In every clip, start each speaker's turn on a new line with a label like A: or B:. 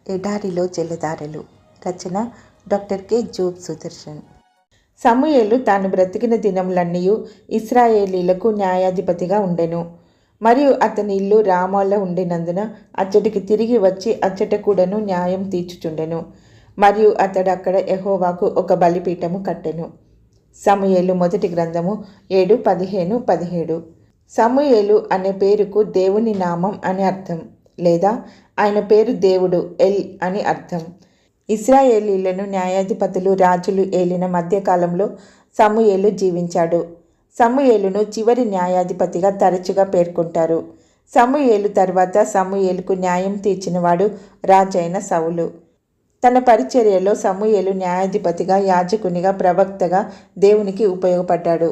A: ఎడారిలో జలధారలు. రచన doctor K. Job Sudarshan. సమూయేలు తాను బ్రతికిన దినములన్నీయు ఇశ్రాయేలీలకు న్యాయాధిపతిగా ఉండెను. మరియు అతని ఇల్లు రామాలో ఉండినందున అచ్చటికి తిరిగి వచ్చి అచ్చట కూడాను న్యాయం తీర్చుచుండెను. మరియు అతడు అక్కడ యెహోవాకు ఒక బలిపీఠము కట్టెను. సమూయేలు మొదటి గ్రంథము 7:15-17. సమూయేలు అనే పేరుకు దేవుని నామం అని అర్థం, లేదా ఆయన పేరు దేవుడు ఎల్ అని అర్థం. ఇశ్రాయేలీలను న్యాయాధిపతులు రాజులు ఏలిన మధ్యకాలంలో సమూయేలు జీవించాడు. సమూయేలును చివరి న్యాయాధిపతిగా తరచుగా పేర్కొంటారు. సమూయేలు తర్వాత సమూయేలుకు న్యాయం తీర్చినవాడు రాజైన సౌలు. తన పరిచర్యలో సమూయేలు న్యాయాధిపతిగా, యాజకునిగా, ప్రవక్తగా దేవునికి ఉపయోగపడ్డాడు.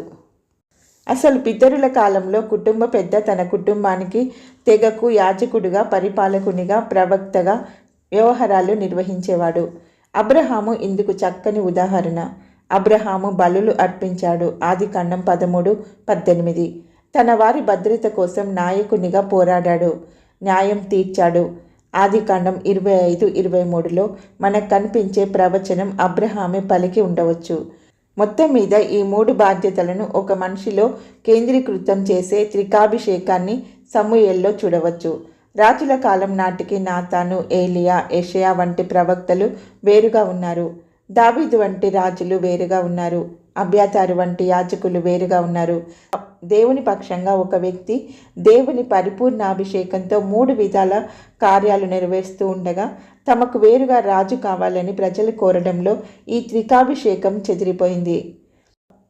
A: అసలు పితరుల కాలంలో కుటుంబ పెద్ద తన కుటుంబానికి, తెగకు యాజకుడిగా, పరిపాలకునిగా, ప్రవక్తగా వ్యవహారాలు నిర్వహించేవాడు. అబ్రహాము ఇందుకు చక్కని ఉదాహరణ. అబ్రహాము బలులు అర్పించాడు. ఆదికాండం 13:18. తన వారి భద్రత కోసం నాయకునిగా పోరాడాడు, న్యాయం తీర్చాడు. ఆదికాండం 25:23లో మనకు కనిపించే ప్రవచనం అబ్రహామే పలికి ఉండవచ్చు. మొత్తం మీద ఈ 3 బాధ్యతలను ఒక మనిషిలో కేంద్రీకృతం చేసే త్రికాభిషేకాన్ని సమూయేల్లో చూడవచ్చు. రాజుల కాలం నాటికి నాతాను, ఏలియా, యెషయా వంటి ప్రవక్తలు వేరుగా ఉన్నారు. దావీదు వంటి రాజులు వేరుగా ఉన్నారు. అబ్యాతారు వంటి యాజకులు వేరుగా ఉన్నారు. దేవుని పక్షంగా ఒక వ్యక్తి దేవుని పరిపూర్ణాభిషేకంతో 3 విధాల కార్యాలు నెరవేరుస్తూ ఉండగా తమకు వేరుగా రాజు కావాలని ప్రజలు కోరడంలో ఈ త్రికాభిషేకం చెదిరిపోయింది.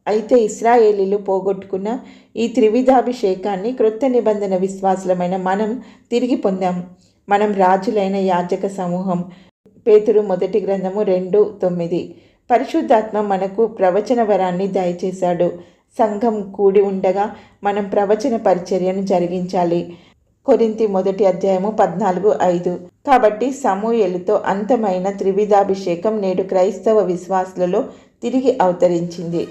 A: అయితే ఇశ్రాయేలీలు పోగొట్టుకున్న ఈ త్రివిధాభిషేకాన్ని క్రొత్త నిబంధన విశ్వాసులమైన మనం తిరిగి పొందాం. మనం రాజులైన యాజక సమూహం. పేతురు మొదటి గ్రంథము 2:9. పరిశుద్ధాత్మ మనకు ప్రవచన వరాన్ని దయచేశాడు. సంఘం కూడి ఉండగా మనం ప్రవచన పరిచర్యను జరిగించాలి. కొరింథీ మొదటి అధ్యాయము 14:5. కాబట్టి సమూయేలుతో అంతమైన త్రివిధాభిషేకం నేడు క్రైస్తవ విశ్వాసులలో తిరిగి అవతరించింది.